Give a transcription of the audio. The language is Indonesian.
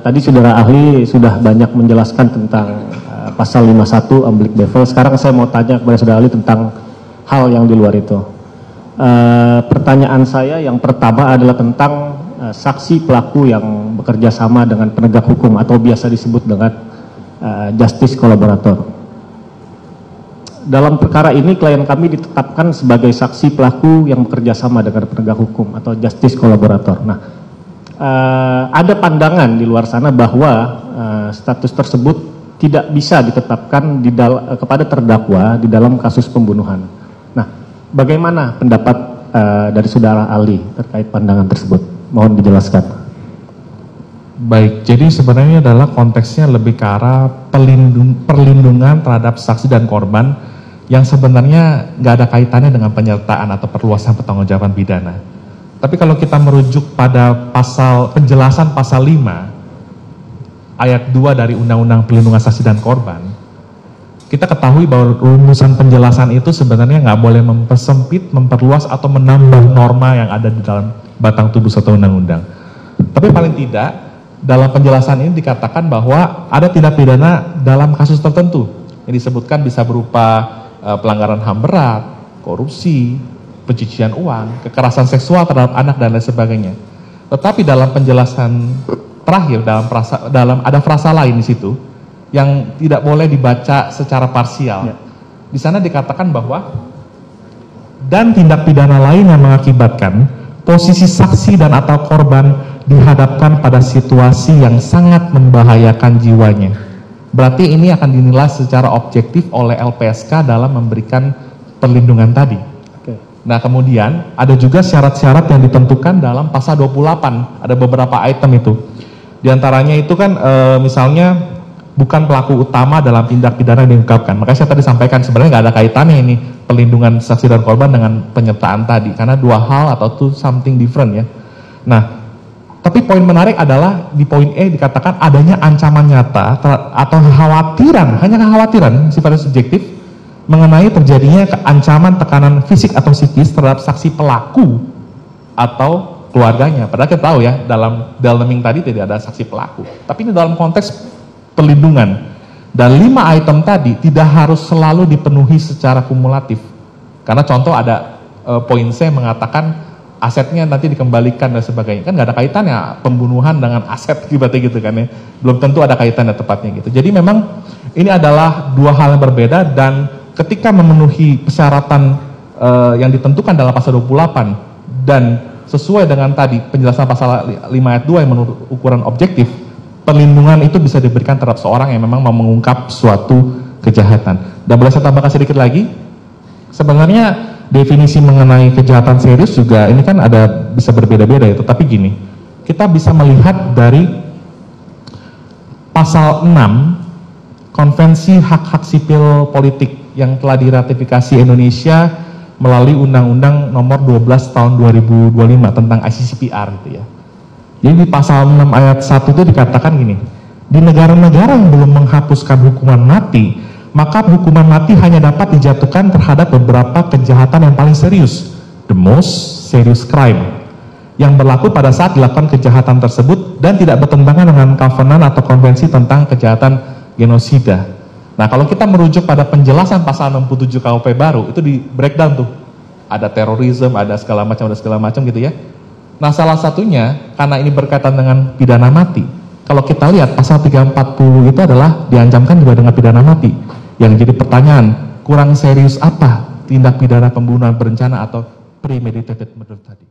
Tadi saudara ahli sudah banyak menjelaskan tentang pasal 51 oblique bevel. Sekarang saya mau tanya kepada saudara ahli tentang hal yang di luar itu. Pertanyaan saya yang pertama adalah tentang saksi pelaku yang bekerja sama dengan penegak hukum atau biasa disebut dengan justice collaborator. Dalam perkara ini klien kami ditetapkan sebagai saksi pelaku yang bekerja sama dengan penegak hukum atau justice collaborator. Nah, ada pandangan di luar sana bahwa status tersebut tidak bisa ditetapkan kepada terdakwa di dalam kasus pembunuhan. Nah, bagaimana pendapat dari saudara ahli terkait pandangan tersebut? Mohon dijelaskan. Baik, jadi sebenarnya adalah konteksnya lebih ke arah perlindungan terhadap saksi dan korban yang sebenarnya nggak ada kaitannya dengan penyertaan atau perluasan pertanggungjawaban pidana. Tapi kalau kita merujuk pada penjelasan pasal 5 ayat 2 dari Undang-Undang Perlindungan Saksi dan Korban, kita ketahui bahwa rumusan penjelasan itu sebenarnya nggak boleh mempersempit, memperluas atau menambah norma yang ada di dalam batang tubuh suatu undang-undang. Tapi paling tidak dalam penjelasan ini dikatakan bahwa ada tindak pidana dalam kasus tertentu yang disebutkan bisa berupa pelanggaran HAM berat, korupsi, pencucian uang, kekerasan seksual terhadap anak dan lain sebagainya. Tetapi dalam penjelasan terakhir dalam ada frasa lain di situ yang tidak boleh dibaca secara parsial. Di sana dikatakan bahwa dan tindak pidana lain yang mengakibatkan posisi saksi dan atau korban dihadapkan pada situasi yang sangat membahayakan jiwanya. Berarti ini akan dinilai secara objektif oleh LPSK dalam memberikan perlindungan tadi. Nah, kemudian ada juga syarat-syarat yang ditentukan dalam pasal 28. Ada beberapa item itu. Di antaranya itu kan misalnya bukan pelaku utama dalam tindak pidana yang diungkapkan. Makanya saya tadi sampaikan sebenarnya nggak ada kaitannya ini perlindungan saksi dan korban dengan penyertaan tadi. Karena dua hal atau two something different ya. Nah, tapi poin menarik adalah di poin E dikatakan adanya ancaman nyata atau kekhawatiran, hanya kekhawatiran sifatnya subjektif mengenai terjadinya ancaman tekanan fisik atau psikis terhadap saksi pelaku atau keluarganya. Padahal kita tahu ya dalam dalming tadi tidak ada saksi pelaku. Tapi ini dalam konteks perlindungan. Dan 5 item tadi tidak harus selalu dipenuhi secara kumulatif. Karena contoh ada poin C mengatakan asetnya nanti dikembalikan dan sebagainya, kan nggak ada kaitannya pembunuhan dengan aset gitu kan ya, belum tentu ada kaitannya tepatnya gitu. Jadi memang ini adalah dua hal yang berbeda dan ketika memenuhi persyaratan yang ditentukan dalam pasal 28 dan sesuai dengan tadi penjelasan pasal 5 ayat 2 yang menurut ukuran objektif, perlindungan itu bisa diberikan terhadap seorang yang memang mau mengungkap suatu kejahatan. Dan boleh saya tambahkan sedikit lagi, sebenarnya definisi mengenai kejahatan serius juga ini kan ada bisa berbeda-beda ya, tetapi gini, kita bisa melihat dari pasal 6 Konvensi Hak-Hak Sipil Politik yang telah diratifikasi Indonesia melalui Undang-Undang Nomor 12 Tahun 2025 tentang ICCPR gitu ya. Jadi di pasal 6 ayat 1 itu dikatakan gini, di negara-negara yang belum menghapuskan hukuman mati, maka hukuman mati hanya dapat dijatuhkan terhadap beberapa kejahatan yang paling serius, the most serious crime, yang berlaku pada saat dilakukan kejahatan tersebut dan tidak bertentangan dengan Covenant atau Konvensi tentang Kejahatan Genosida. Nah, kalau kita merujuk pada penjelasan pasal 67 KUP baru, itu di breakdown tuh, ada terorisme, ada segala macam gitu ya. Nah, salah satunya karena ini berkaitan dengan pidana mati. Kalau kita lihat pasal 340 itu adalah diancamkan juga dengan pidana mati. Yang jadi pertanyaan, kurang serius apa tindak pidana pembunuhan berencana atau premeditated murder tadi?